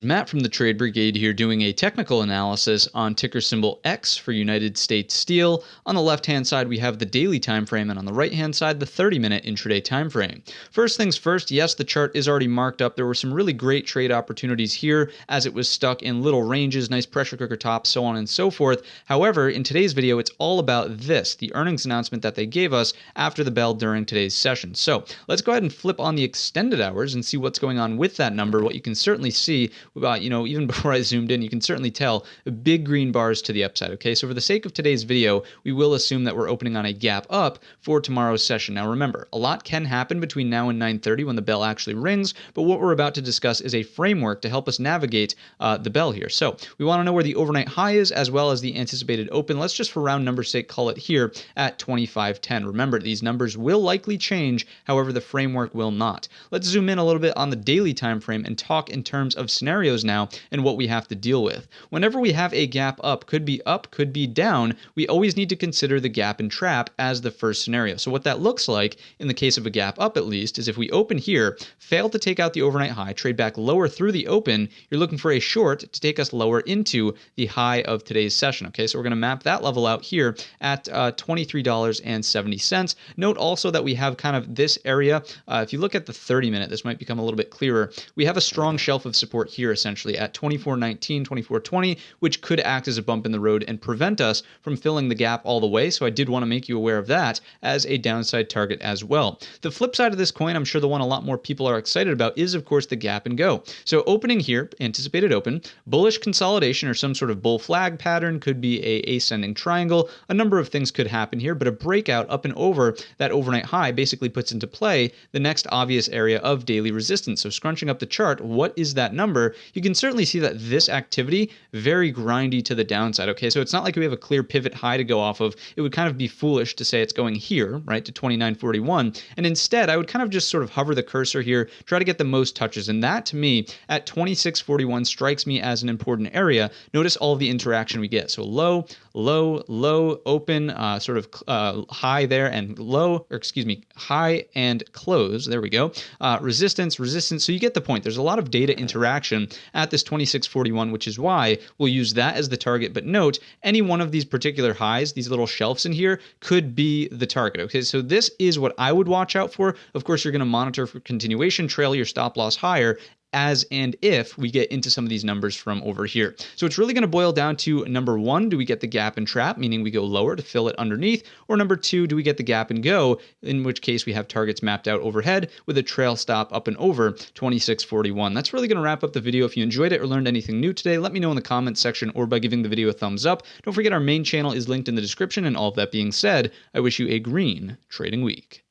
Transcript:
Matt from the Trade Brigade here doing a technical analysis on ticker symbol X for United States Steel. On the left-hand side, we have the daily time frame, and on the right-hand side, the 30-minute intraday time frame. First things first, yes, the chart is already marked up. There were some really great trade opportunities here as it was stuck in little ranges, nice pressure cooker tops, so on and so forth. However, in today's video, it's all about this, the earnings announcement that they gave us after the bell during today's session. So let's go ahead and flip on the extended hours and see what's going on with that number. What you can certainly see, even before I zoomed in, you can certainly tell big green bars to the upside. Okay, so for the sake of today's video, we will assume that we're opening on a gap up for tomorrow's session. Now remember, a lot can happen between now and 9:30 when the bell actually rings, but what we're about to discuss is a framework to help us navigate the bell here. So we want to know where the overnight high is as well as the anticipated open. Let's just for round number's sake call it here at 25.10. Remember, these numbers will likely change, however the framework will not. Let's zoom in a little bit on the daily time frame and talk in terms of scenarios now and what we have to deal with. Whenever we have a gap up, could be down, we always need to consider the gap and trap as the first scenario. So what that looks like in the case of a gap up at least is if we open here, fail to take out the overnight high, trade back lower through the open, you're looking for a short to take us lower into the high of today's session. Okay, so we're going to map that level out here at $23.70. Note also that we have kind of this area. If you look at the 30-minute, this might become a little bit clearer. We have a strong shelf of support here essentially at 24.19, 24.20, which could act as a bump in the road and prevent us from filling the gap all the way. So I did want to make you aware of that as a downside target as well. The flip side of this coin, I'm sure the one a lot more people are excited about, is of course the gap and go. So opening here, anticipated open, bullish consolidation or some sort of bull flag pattern, could be a ascending triangle. A number of things could happen here, but a breakout up and over that overnight high basically puts into play the next obvious area of daily resistance. So scrunching up the chart, what is that number? You can certainly see that this activity, very grindy to the downside. Okay, so it's not like we have a clear pivot high to go off of. It would kind of be foolish to say it's going here, right, to 29.41. And instead, I would kind of just sort of hover the cursor here, try to get the most touches. And that to me at 26.41 strikes me as an important area. Notice all the interaction we get. So low, low, low, open, sort of high there and low, or excuse me, high and close. There we go. Resistance, resistance. So you get the point. There's a lot of data interaction at this 26.41, which is why we'll use that as the target. But note, any one of these particular highs, these little shelves in here, could be the target. Okay, so this is what I would watch out for. Of course, you're going to monitor for continuation, trail your stop loss higher, as and if we get into some of these numbers from over here. So it's really going to boil down to number one, do we get the gap and trap, meaning we go lower to fill it underneath, or number two, do we get the gap and go, in which case we have targets mapped out overhead with a trail stop up and over 26.41. That's really going to wrap up the video. If you enjoyed it or learned anything new today, let me know in the comments section or by giving the video a thumbs up. Don't forget our main channel is linked in the description, and all of that being said, I wish you a green trading week.